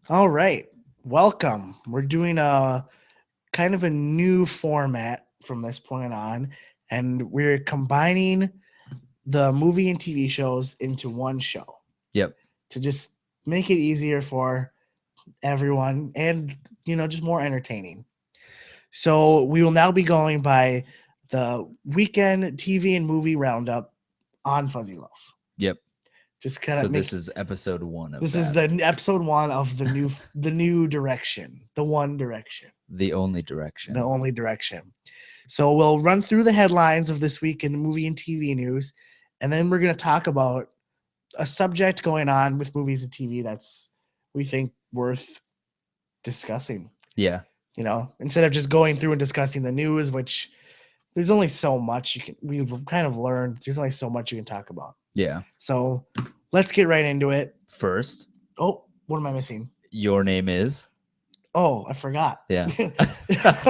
All right. Welcome. We're doing a kind of a new format from this point on, and we're combining the movie and TV shows into one show Yep. to just make it easier for everyone and, just more entertaining. So we will now be going by the weekend TV and movie roundup on Fuzzy Loaf. Yep. Just kind So of make this is episode 1 of this is that. the episode 1 of the new direction, the one direction. The only direction. The only direction. So we'll run through the headlines of this week in the movie and TV news, and then we're going to talk about a subject going on with movies and TV that's we think worth discussing. Yeah. Instead of just going through and discussing the news, which there's only so much we've kind of learned. There's only so much you can talk about. Yeah. So let's get right into it. First, Oh, what am I missing? your name is? Oh, I forgot. Yeah.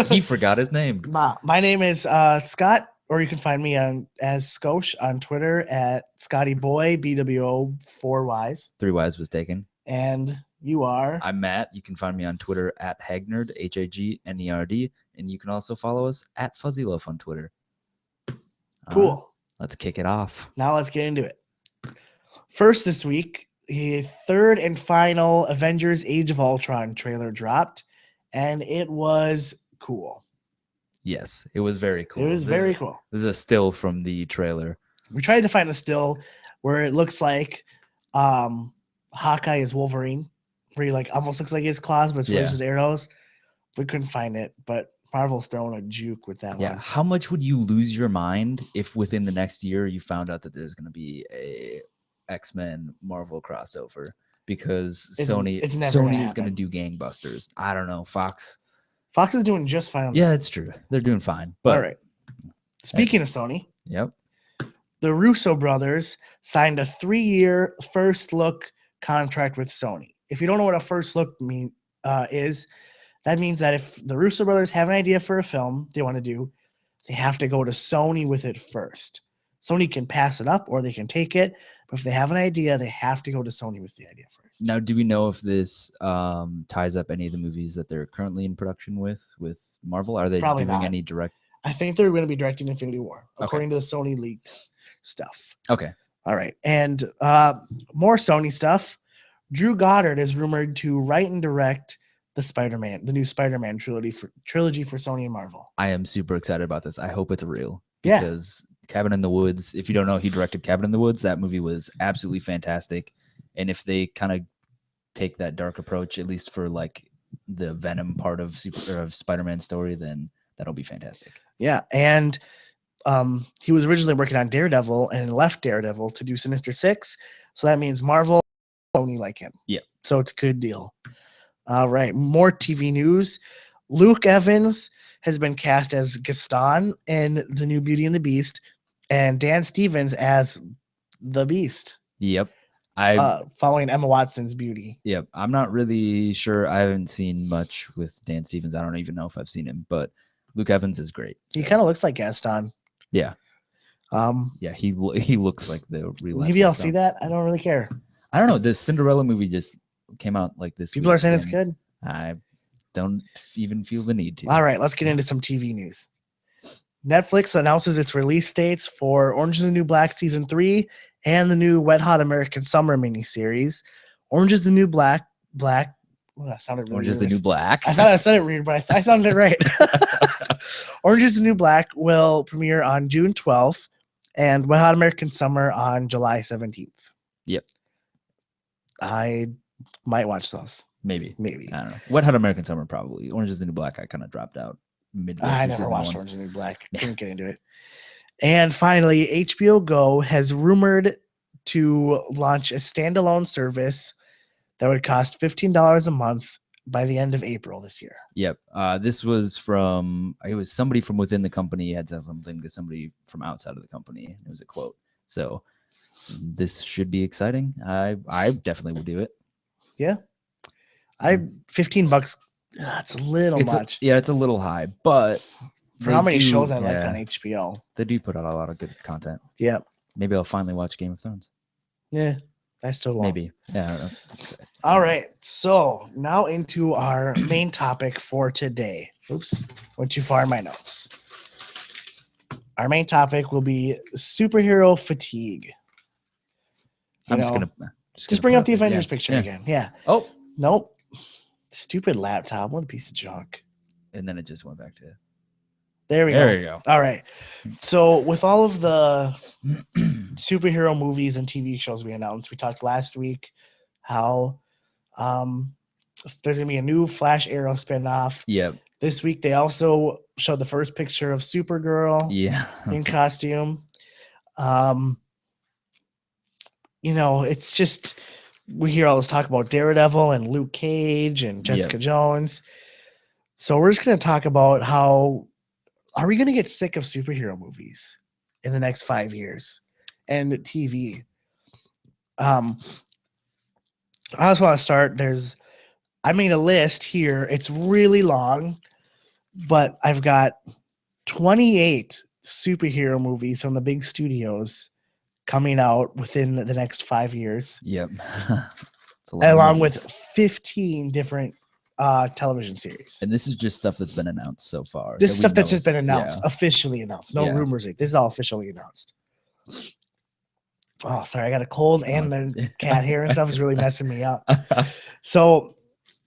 He forgot his name. My name is Scott, or you can find me as Skosh on Twitter at ScottyBoy, BWO 4Ys. 3 Ys was taken. And you are? I'm Matt. You can find me on Twitter at Hagnerd, HAGNERD. And you can also follow us at Fuzzy Loaf on Twitter. Cool. Let's kick it off. Now let's get into it. First this week, the third and final Avengers Age of Ultron trailer dropped, and it was cool. Yes, it was very cool. It was very cool. This is a still from the trailer. We tried to find a still where it looks like Hawkeye is Wolverine, where he almost looks like his claws, but it's really just arrows. We couldn't find it, but Marvel's throwing a juke with that one. Yeah, how much would you lose your mind if within the next year you found out that there's going to be a X-Men Marvel crossover? Because Sony is going to do gangbusters. I don't know. Fox is doing just fine. Yeah, it's true. They're doing fine. But all right. Speaking of Sony, yep, the Russo brothers signed a 3-year first look contract with Sony. If you don't know what a first look is, that means that if the Russo brothers have an idea for a film they want to do, they have to go to Sony with it first. Sony can pass it up or they can take it, but if they have an idea, they have to go to Sony with the idea first. Now, do we know if this ties up any of the movies that they're currently in production with Marvel? Are they Probably doing not. any direct? I think they're going to be directing Infinity War, according to the Sony leaked stuff. Okay. All right. And more Sony stuff. Drew Goddard is rumored to write and direct the new Spider-Man trilogy for Sony and Marvel. I am super excited about this. I hope it's real. Yeah. Because Cabin in the Woods, if you don't know, he directed Cabin in the Woods. That movie was absolutely fantastic. And if they kind of take that dark approach, at least for the Venom part of Spider-Man's story, then that'll be fantastic. Yeah. And he was originally working on Daredevil and left Daredevil to do Sinister Six. So that means Marvel, Sony like him. Yeah. So it's a good deal. All right. More TV news. Luke Evans has been cast as Gaston in the new Beauty and the Beast, and Dan Stevens as the Beast. Yep. Following Emma Watson's Beauty. Yep. I'm not really sure. I haven't seen much with Dan Stevens. I don't even know if I've seen him, but Luke Evans is great. He kind of looks like Gaston. Yeah. Yeah, he looks like the real. Maybe I'll see that. I don't really care. I don't know. The Cinderella movie just came out this People are saying it's good. I don't even feel the need to. All right, let's get into some TV news. Netflix announces its release dates for Orange is the New Black Season 3 and the new Wet Hot American Summer miniseries. Orange is the New Black. Oh, that sounded really Orange is the New Black. I thought I said it weird, but I sounded it right. Orange is the New Black will premiere on June 12th and Wet Hot American Summer on July 17th. Yep. I might watch those. Maybe. I don't know. Wet Hot American Summer, probably. Orange is the New Black, I kind of dropped out midway. I never watched Orange is the New Black. I couldn't get into it. And finally, HBO Go has rumored to launch a standalone service that would cost $15 a month by the end of April this year. Yep. This was it was somebody from within the company had said something to somebody from outside of the company. It was a quote. So this should be exciting. I definitely would do it. Yeah. $15. That's a little much. It's a little high, but for how many shows I like on HBO. They do put out a lot of good content. Yeah. Maybe I'll finally watch Game of Thrones. Yeah. I still won't. Maybe. Yeah. I don't know. All right. So now into our main topic for today. Oops. Went too far in my notes. Our main topic will be superhero fatigue. I'm just gonna just bring put up the it. Avengers Yeah. picture Yeah. again. Yeah. Oh, Nope. Stupid laptop. What a piece of junk. and then it just went back to. There we There you go. All right. So with all of the superhero movies and TV shows we announced, we talked last week how there's gonna be a new Flash Arrow spinoff. Yep. This week they also showed the first picture of Supergirl Yeah. in costume. It's just we hear all this talk about Daredevil and Luke Cage and Jessica Jones. So we're just gonna talk about how are we gonna get sick of superhero movies in the next 5 years and TV? I just want to start. I made a list here. It's really long, but I've got 28 superhero movies from the big studios coming out within the next 5 years. Yep. Along with 15 different television series. And this is just stuff that's been announced so far. This stuff that's just been announced, officially announced. No rumors. This is all officially announced. Oh, sorry. I got a cold and the cat hair and stuff is really messing me up. So,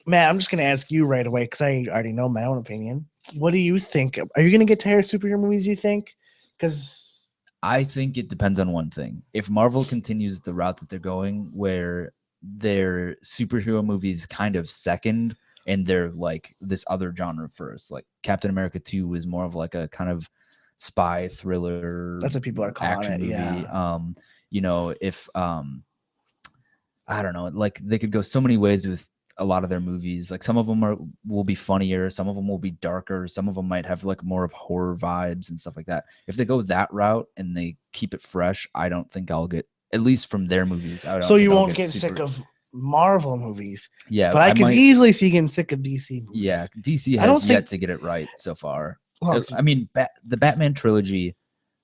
Matt, I'm just going to ask you right away because I already know my own opinion. What do you think? Are you going to get tired of superhero movies, you think? Because I think it depends on one thing. If Marvel continues the route that they're going, where their superhero movies kind of second and they're like this other genre first, like Captain America 2 is more of like a kind of spy thriller. That's what people are calling it. Movie. Yeah. If I don't know, like they could go so many ways with a lot of their movies. Like some of them will be funnier, some of them will be darker, some of them might have like more of horror vibes and stuff like that. If they go that route and they keep it fresh, I don't think I'll get, at least from their movies. So you won't get sick of Marvel movies. Yeah, but I could easily see getting sick of DC movies. Yeah, DC has yet to get it right so far. Well, I mean, the Batman trilogy,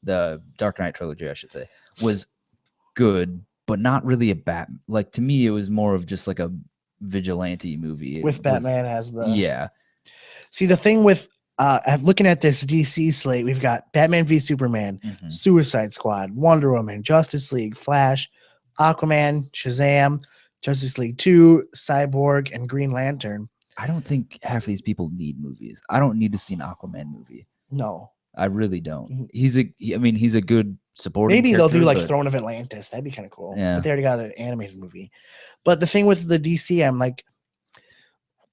the Dark Knight trilogy, I should say, was good, but not really a like to me it was more of just like a vigilante movie with Batman as the See, the thing with I'm looking at this DC slate, we've got Batman v Superman, Suicide Squad, Wonder Woman, Justice League, Flash, Aquaman, Shazam, Justice League 2, Cyborg, and Green Lantern. I don't think half of these people need movies. I don't need to see an Aquaman movie. No, I really don't. He's a good supporting. Maybe they'll do like Throne of Atlantis. That'd be kind of cool. Yeah. But they already got an animated movie. But the thing with the DC, I'm like,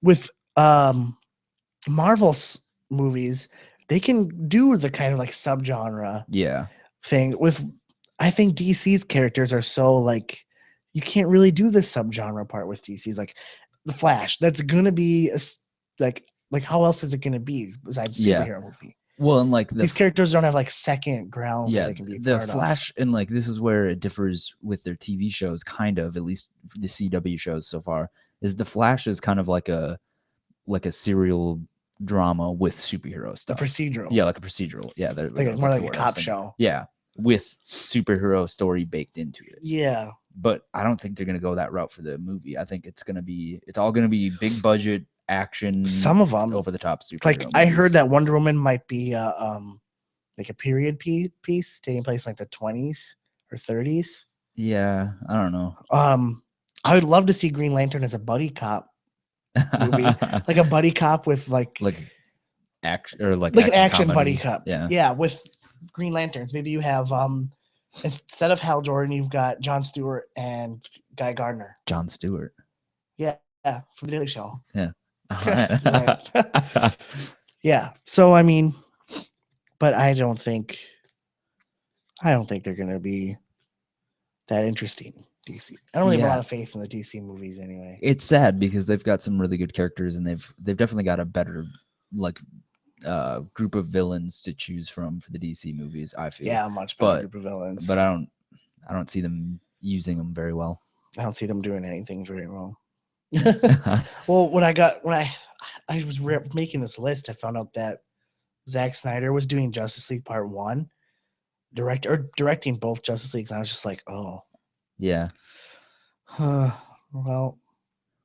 with Marvel's movies, they can do the kind of like subgenre thing. I think DC's characters are so like, you can't really do the subgenre part with DC's like the Flash. That's gonna be like how else is it gonna be besides superhero movie? Well, and like these characters don't have like second grounds that they can be the Flash of. And like this is where it differs with their TV shows, kind of, at least the CW shows so far, is the Flash is kind of like a serial drama with superhero stuff. A procedural. Yeah, like a procedural. Yeah. More like a cop show. Yeah. With superhero story baked into it. Yeah. But I don't think they're gonna go that route for the movie. I think it's all gonna be big budget action. Some of them over the top superhero like movies. I heard that Wonder Woman might be like a period piece taking place in like the 20s or 30s. Yeah, I don't know. I would love to see Green Lantern as a buddy cop movie, like a buddy cop with like action or like an action buddy cop. Yeah, with Green Lanterns. Maybe you have instead of Hal Jordan, you've got Jon Stewart and Guy Gardner. Jon Stewart. Yeah, from the Daily Show. Yeah. Yeah. So I mean, but I don't think they're gonna be that interesting. DC. I don't have a lot of faith in the DC movies anyway. It's sad because they've got some really good characters and they've definitely got a better group of villains to choose from for the DC movies. I feel a much better group of villains. But I don't see them using them very well. I don't see them doing anything very well. Well, when I was making this list, I found out that Zack Snyder was doing Justice League Part 1, directing both Justice Leagues, and I was just like, oh. Yeah. Well,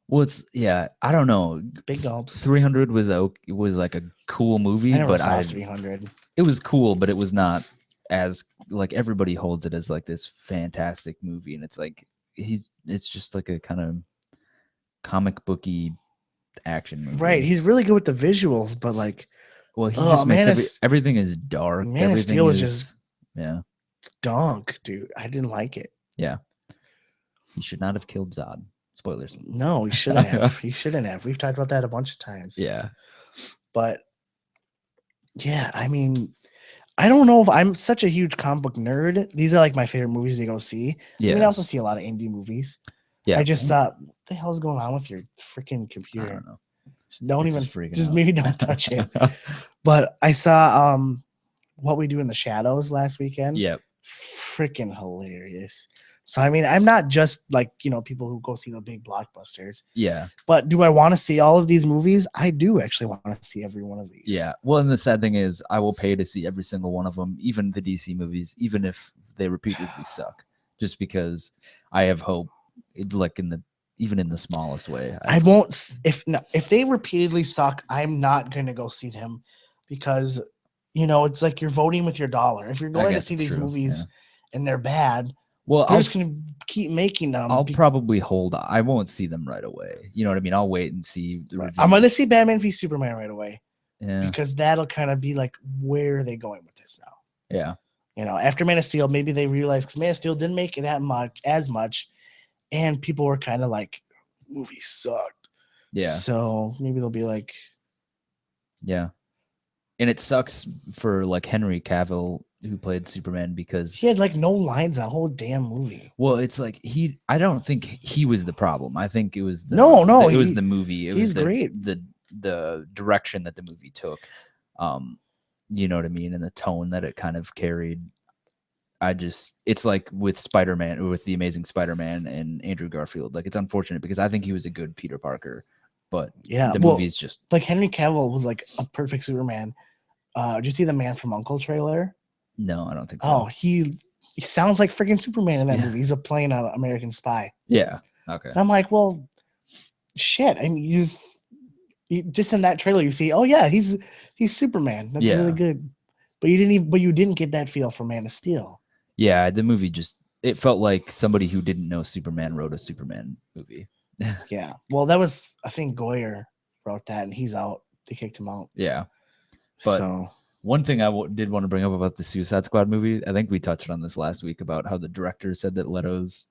Well, it's yeah. I don't know. big gulps. 300 was like a cool movie, I never but saw 300. it was cool, but it was not as like everybody holds it as like this fantastic movie, and it's like it's just like a kind of comic booky action Right. movie. He's really good with the visuals, but like, Well, he oh just makes man, it's everything is dark. Man of Everything Steel was just is yeah, dunk, dude. I didn't like it. yeah. He should not have killed Zod. Spoilers. No, he shouldn't have. He shouldn't have. We've talked about that a bunch of times. Yeah, But yeah, I mean, I don't know if I'm such a huge comic book nerd. These are like my favorite movies to go see. yeah, I mean, I also see a lot of indie movies. yeah. I just thought, what the hell's going on with your freaking I computer? don't know. Just don't It's even just freaking just out. maybe don't touch it. But I saw What We Do in the Shadows last weekend. Yep. Freaking hilarious. So I mean, I'm not just like, people who go see the big blockbusters. Yeah. But do I want to see all of these movies? I do actually want to see every one of these. Yeah. Well, and the sad thing is, I will pay to see every single one of them, even the DC movies, even if they repeatedly suck, just because I have hope, like even in the smallest way. I won't. If they repeatedly suck, I'm not going to go see them because, it's like you're voting with your dollar. If you're going to see these movies and they're bad, well, they're just going to keep making them. I'll probably hold on. I won't see them right away. You know what I mean? I'll wait and see the reviews. I'm going to see Batman v Superman right away. Yeah. Because that'll kind of be like, where are they going with this now? Yeah. After Man of Steel, maybe they realized because Man of Steel didn't make it as much, and people were kind of like, movie sucked. Yeah. So maybe they'll be like, yeah. And it sucks for like Henry Cavill, who played Superman, because he had like no lines that whole damn movie. Well, it's like I don't think he was the problem. I think it was it was the movie. He's great. The direction that the movie took. You know what I mean? And the tone that it kind of carried. It's like with Spider-Man, with the Amazing Spider-Man and Andrew Garfield. Like, it's unfortunate because I think he was a good Peter Parker, but the movie's just like Henry Cavill was like a perfect Superman. Did you see the Man from U.N.C.L.E. trailer? No, I don't think so. Oh, he sounds like freaking Superman in that movie. He's playing an American spy. Yeah. Okay. And I'm like, well, shit. I mean, just in that trailer, you see, oh yeah, he's Superman. That's really good. But you didn't get that feel from Man of Steel. Yeah, the movie it felt like somebody who didn't know Superman wrote a Superman movie. Yeah. Well, that was, I think Goyer wrote that, and he's out. They kicked him out. Yeah. But one thing I did want to bring up about the Suicide Squad movie, I think we touched on this last week about how the director said that Leto's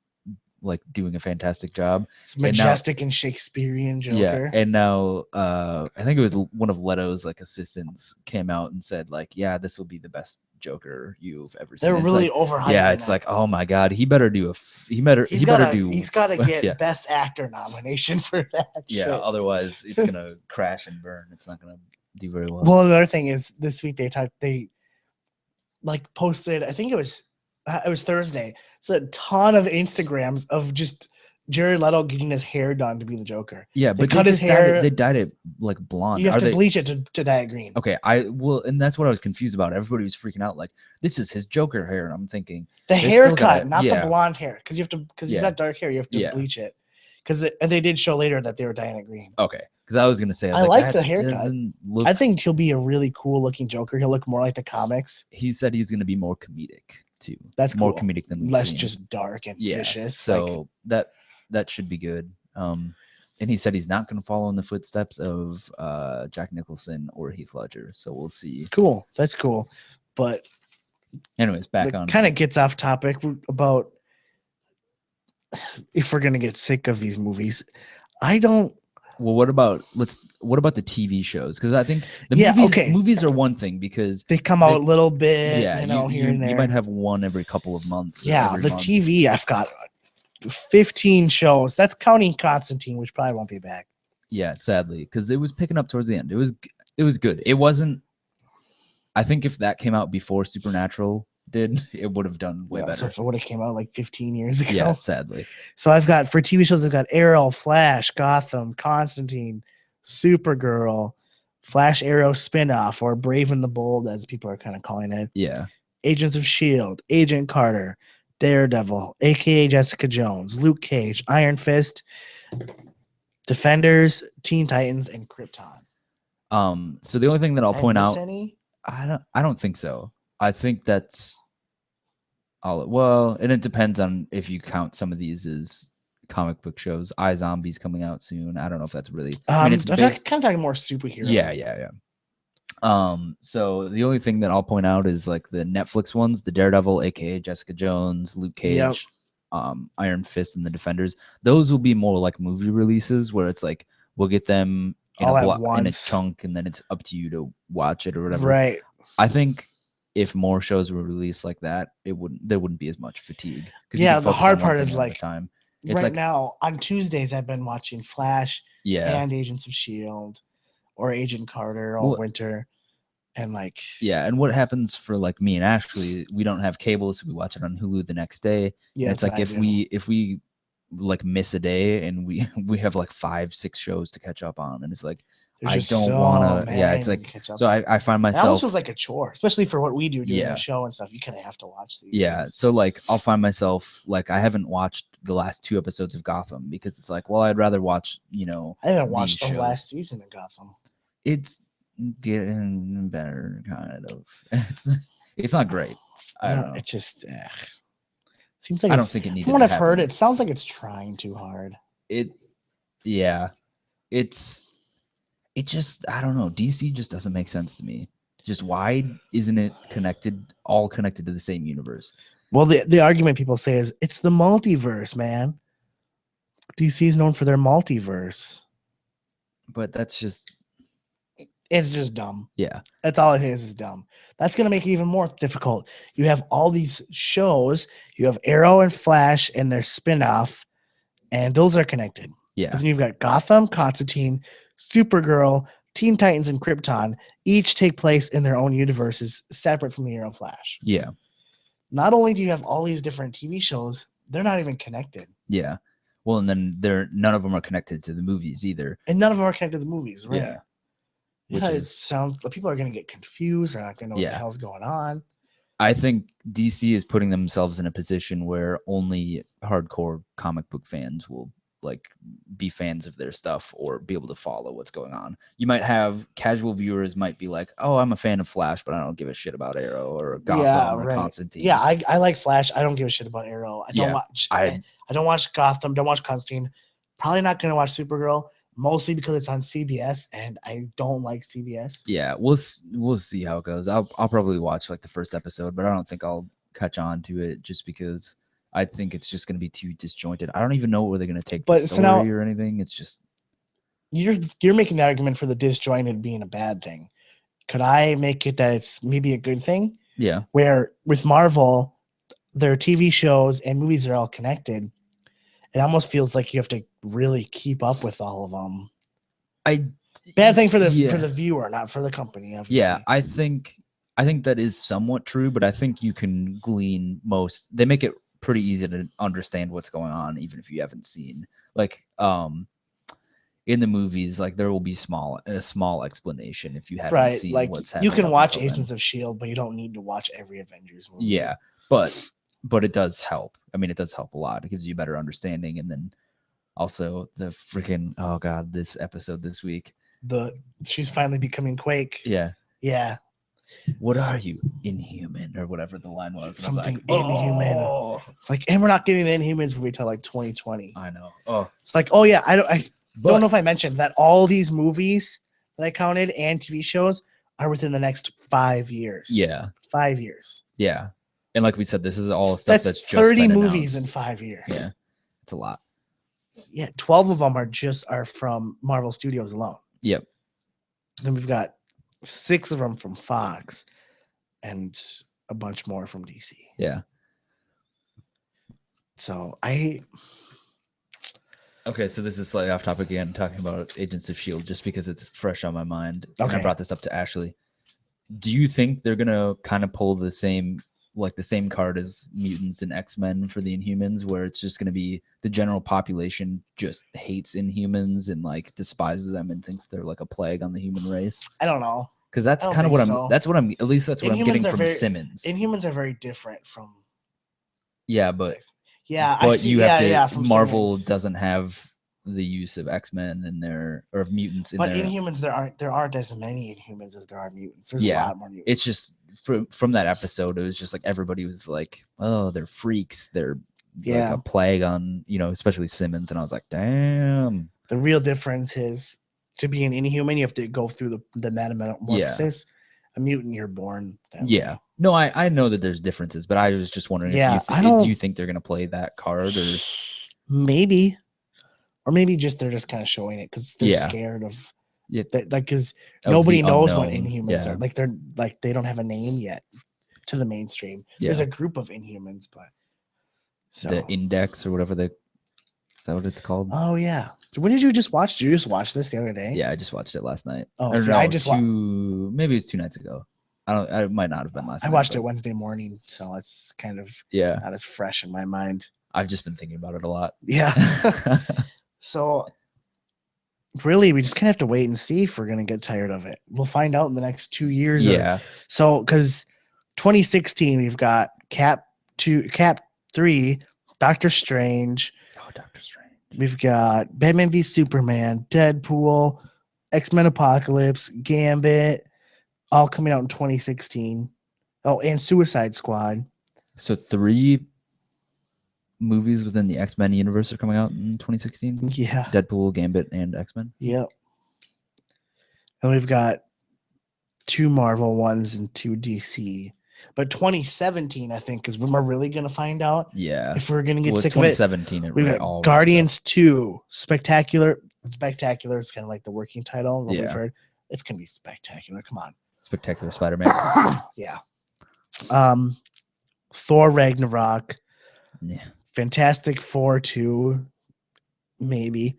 like doing a fantastic job. It's majestic and Shakespearean Joker. Yeah, and now I think it was one of Leto's like assistants came out and said like, yeah, this will be the best Joker you've ever seen. They're really overhyped. Yeah, it's like, oh my god, he's got to get Best Actor nomination for that. Yeah, shit. Otherwise it's gonna crash and burn. It's not gonna do very well. Well, another thing is this week they like posted, I think it was Thursday, so a ton of Instagrams of just Jared Leto getting his hair done to be the Joker. Yeah, but they cut his hair. They dyed it like blonde. You have to bleach it to dye it green. Okay, and that's what I was confused about. Everybody was freaking out like, this is his Joker hair, and I'm thinking the haircut, not the blonde hair, because he's got dark hair. You have to bleach it, and they did show later that they were dyeing it green. Okay, because I was gonna say, I like the haircut. I think he'll be a really cool looking Joker. He'll look more like the comics. He said he's gonna be more comedic too. That's more comedic than less just dark and vicious. So that should be good. And he said he's not going to follow in the footsteps of Jack Nicholson or Heath Ledger. So we'll see. Cool. That's cool. But anyways, back on. Kind of gets off topic about if we're going to get sick of these movies. I don't. Well, what about the TV shows? Because I think movies are one thing because they come out a little bit, here and there. You might have one every couple of months. Yeah, the month. TV, I've got 15 shows. That's counting Constantine, which probably won't be back. Yeah, sadly, because it was picking up towards the end. It was good. It wasn't. I think if that came out before Supernatural did, it would have done way better. So if it would have came out like 15 years ago. Yeah, sadly. So I've got, for TV shows, I've got Arrow, Flash, Gotham, Constantine, Supergirl, Flash Arrow spinoff, or Brave and the Bold, as people are kind of calling it. Yeah. Agents of S.H.I.E.L.D., Agent Carter, Daredevil, aka Jessica Jones, Luke Cage, Iron Fist, Defenders, Teen Titans, and Krypton. So the only thing that I'll Did I point miss out, any? I don't think so. I think that's all. Well, and it depends on if you count some of these as comic book shows. iZombies coming out soon. I don't know if that's really. I mean, it's I'm based. kind of talking more superhero. Yeah. So the only thing that I'll point out is like the Netflix ones, the Daredevil, aka Jessica Jones, Luke Cage, Iron Fist, and the Defenders. Those will be more like movie releases where it's like we'll get them in All a at block in a once. chunk, and then it's up to you to watch it or whatever. Right. I think if more shows were released like that, there wouldn't be as much fatigue. Yeah, the hard part is at a like time. It's right like now on Tuesdays I've been watching Flash yeah, and Agents of Shield or Agent Carter all Well- winter, and like yeah. And what happens for like me and Ashley, we don't have cable, so we watch it on Hulu the next day. yeah, And it's that's like what I if we like miss a day and we have like 5-6 shows to catch up on, and it's like There's I just don't so want to. Yeah, it's many like to catch up so on. I find It almost myself feels like a chore, especially for what we do doing Yeah. a show and stuff. You kind of have to watch these. yeah. things. So like I'll find myself like I haven't watched the last 2 episodes of Gotham because it's like, well, I'd rather watch I haven't watched these the shows. last season of Gotham. It's getting better, kind of. It's not great. I don't know. It just seems like I don't think it needed. from what to I've heard, happen. it sounds like it's trying too hard. Yeah, it just I don't know. DC just doesn't make sense to me. Just why isn't it all connected to the same universe? Well, the argument people say is it's the multiverse, man. DC is known for their multiverse. But that's just It's just dumb. yeah. That's all it is dumb. That's going to make it even more difficult. You have all these shows. You have Arrow and Flash and their spinoff, and those are connected. Yeah. But then you've got Gotham, Constantine, Supergirl, Teen Titans, and Krypton. Each take place in their own universes, separate from the Arrow Flash. Yeah. Not only do you have all these different TV shows, they're not even connected. Yeah. Well, and then none of them are connected to the movies either. And none of them are connected to the movies, right? Yeah. Which sounds people are going to get confused. They're not going to know what the hell's going on. I think DC is putting themselves in a position where only hardcore comic book fans will like be fans of their stuff or be able to follow what's going on. You might have casual viewers might be like, "Oh, I'm a fan of Flash, but I don't give a shit about Arrow or Gotham or Constantine." Yeah, I like Flash. I don't give a shit about Arrow. I don't watch. I don't watch Gotham. Don't watch Constantine. Probably not going to watch Supergirl. Mostly because it's on CBS, and I don't like CBS. Yeah, we'll see how it goes. I'll probably watch like the first episode, but I don't think I'll catch on to it just because I think it's just going to be too disjointed. I don't even know where they're going to take the story or anything. It's just you're making the argument for the disjointed being a bad thing. Could I make it that it's maybe a good thing? Yeah. Where with Marvel, their TV shows and movies are all connected. It almost feels like you have to really keep up with all of them. Bad thing for the viewer, not for the company. Obviously. Yeah, I think that is somewhat true, but I think you can glean most. They make it pretty easy to understand what's going on, even if you haven't seen. Like, in the movies, like there will be a small explanation if you haven't seen what's happening. You can watch Agents of Shield, but you don't need to watch every Avengers movie. Yeah, but it does help. I mean, it does help a lot. It gives you a better understanding. And then also the freaking, oh God, this episode this week. She's finally becoming Quake. Yeah. Yeah. What are you? Inhuman or whatever the line was. Something inhuman. Oh. It's like, and we're not getting the Inhumans movie till like 2020. I know. Oh. It's like, oh yeah, I don't know if I mentioned that all these movies that I counted and TV shows are within the next 5 years. Yeah. 5 years. Yeah. And like we said, this is all stuff that's just 30 movies in 5 years. Yeah, it's a lot. Yeah, 12 of them are from Marvel Studios alone. Yep. Then we've got 6 of them from Fox, and a bunch more from DC. Yeah. So Okay, so this is slightly off topic again, talking about Agents of S.H.I.E.L.D. just because it's fresh on my mind. Okay. And I brought this up to Ashley. Do you think they're gonna kind of pull the same card as mutants and X-Men for the Inhumans, where it's just gonna be the general population just hates Inhumans and like despises them and thinks they're like a plague on the human race? I don't know. Because that's kind of what I'm. That's what I'm. At least that's what I'm getting from Simmons. Inhumans are very different from Yeah, but I see. you have to. Yeah, from Marvel Simmons. doesn't have the use of X-Men in there or of mutants in But there. Inhumans, there aren't as many Inhumans as there are mutants. There's a Yeah, lot more mutants. it's just from that episode. It was just like everybody was like, "Oh, they're freaks. They're like a plague on especially Simmons." And I was like, "Damn." The real difference is to be an Inhuman, you have to go through the metamorphosis. A mutant, you're born that way. No, I know that there's differences, but I was just wondering if do you think they're gonna play that card or maybe, or maybe just they're just kind of showing it because they're scared of that, like because nobody knows what Inhumans are. Like they don't have a name yet to the mainstream. There's a group of Inhumans, but the Index or whatever is that what it's called? Oh yeah. When did you just watch? Did you just watch this the other day? Yeah, I just watched it last night. Oh, so no, I just maybe it was 2 nights ago. I might not have been last night. I watched it Wednesday morning, so it's kind of not as fresh in my mind. I've just been thinking about it a lot. Yeah. So really, we just kind of have to wait and see if we're gonna get tired of it. We'll find out in the next 2 years. Yeah. So because 2016, we've got Cap 3, Doctor Strange. Oh, Doctor Strange. We've got Batman v Superman, Deadpool, X-Men Apocalypse, Gambit, all coming out in 2016. Oh, and Suicide Squad. So 3 movies within the X-Men universe are coming out in 2016? Yeah. Deadpool, Gambit, and X-Men? Yep. And we've got 2 Marvel ones and 2 DC. But 2017, I think, is when we're really going to find out if we're going to get sick of it. 2017, we've got Guardians 2, Spectacular. Spectacular is kind of like the working title. What we've heard. It's going to be spectacular. Come on. Spectacular Spider-Man. Yeah. Thor Ragnarok. Yeah. Fantastic Four 2. Maybe.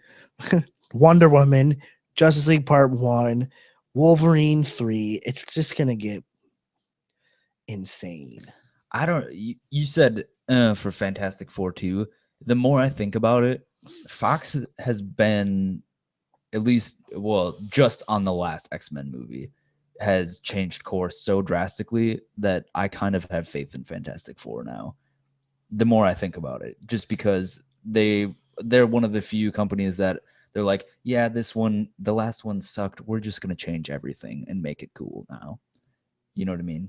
Wonder Woman. Justice League Part 1. Wolverine 3. It's just going to get insane. I don't. You said for Fantastic Four 2. The more I think about it, Fox has been at least just on the last X-Men movie has changed course so drastically that I kind of have faith in Fantastic Four now. The more I think about it, just because they're one of the few companies that they're like, yeah, the last one sucked. We're just gonna change everything and make it cool now. You know what I mean?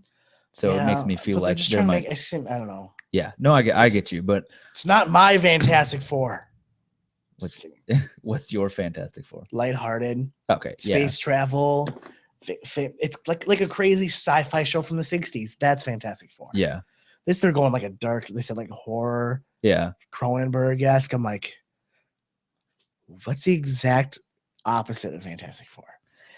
So it makes me feel like just trying to make it seem, I don't know. Yeah, no, I get you, but it's not my Fantastic Four. What's your Fantastic Four? Lighthearted. Okay. Space travel. It's like a crazy sci-fi show from the 60s. That's Fantastic Four. Yeah. This they're going like a dark. They said like a horror. Yeah. Cronenberg-esque. I'm like, what's the exact opposite of Fantastic Four?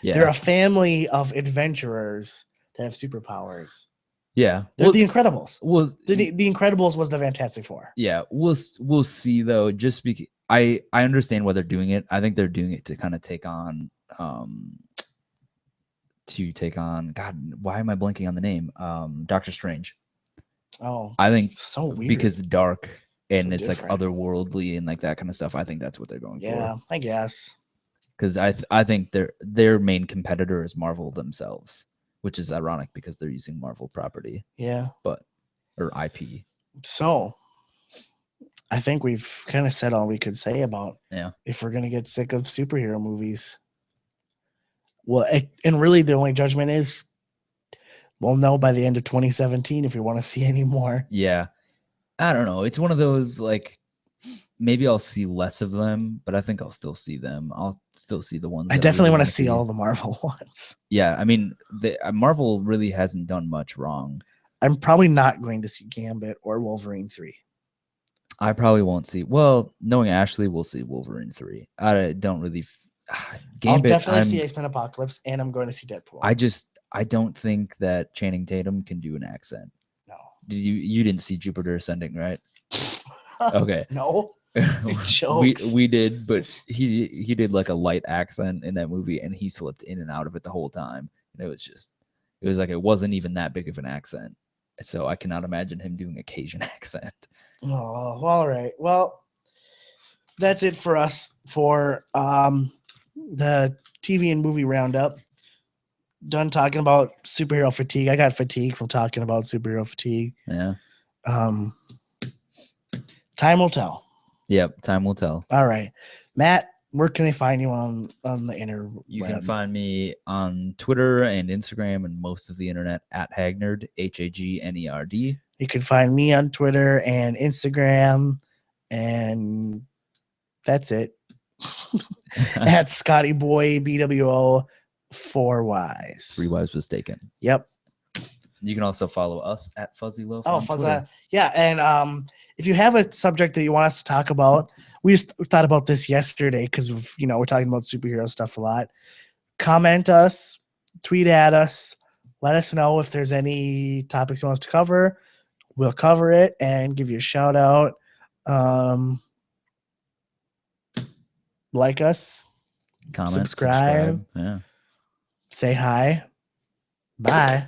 Yeah. They're a family of adventurers that have superpowers. Yeah, they're the Incredibles. Well, the Incredibles was the Fantastic Four. Yeah, we'll see though. Just because I understand why they're doing it. I think they're doing it to kind of take on God. Why am I blanking on the name? Doctor Strange. Oh, I think so weird because it's dark and so it's different. Like otherworldly and like that kind of stuff. I think that's what they're going for. Yeah, I guess. Because I think their main competitor is Marvel themselves. Which is ironic because they're using Marvel property. Yeah. Or IP. So I think we've kind of said all we could say about if we're going to get sick of superhero movies. Well, and really the only judgment is we'll know by the end of 2017 if we want to see any more. Yeah. I don't know. It's one of those like maybe I'll see less of them, but I think I'll still see them. I'll still see the ones. I definitely want to see all the Marvel ones. Yeah, I mean, Marvel really hasn't done much wrong. I'm probably not going to see Gambit or Wolverine 3. I probably won't see. Well, knowing Ashley, we'll see Wolverine 3. I don't really. Gambit, I'll definitely see X-Men Apocalypse, and I'm going to see Deadpool. I don't think that Channing Tatum can do an accent. No. You didn't see Jupiter Ascending, right? Okay. No. we did, but he did like a light accent in that movie, and he slipped in and out of it the whole time. And it was like it wasn't even that big of an accent. So I cannot imagine him doing a Cajun accent. Oh, all right. Well, that's it for us for the TV and movie roundup. Done talking about superhero fatigue. I got fatigue from talking about superhero fatigue. Yeah. Time will tell. Yep, time will tell. All right, Matt. Where can I find you on the internet? You can find me on Twitter and Instagram and most of the internet at Hagnerd, Hagnerd. You can find me on Twitter and Instagram, and that's it. At Scotty Boy BWO 4Ys. 3 Wives Mistaken. Yep. You can also follow us at Fuzzy Loaf. Oh, on Twitter. Yeah, and if you have a subject that you want us to talk about, we just thought about this yesterday because we're talking about superhero stuff a lot. Comment us, tweet at us, let us know if there's any topics you want us to cover. We'll cover it and give you a shout out. Like us, comment, subscribe. Yeah. Say hi. Bye.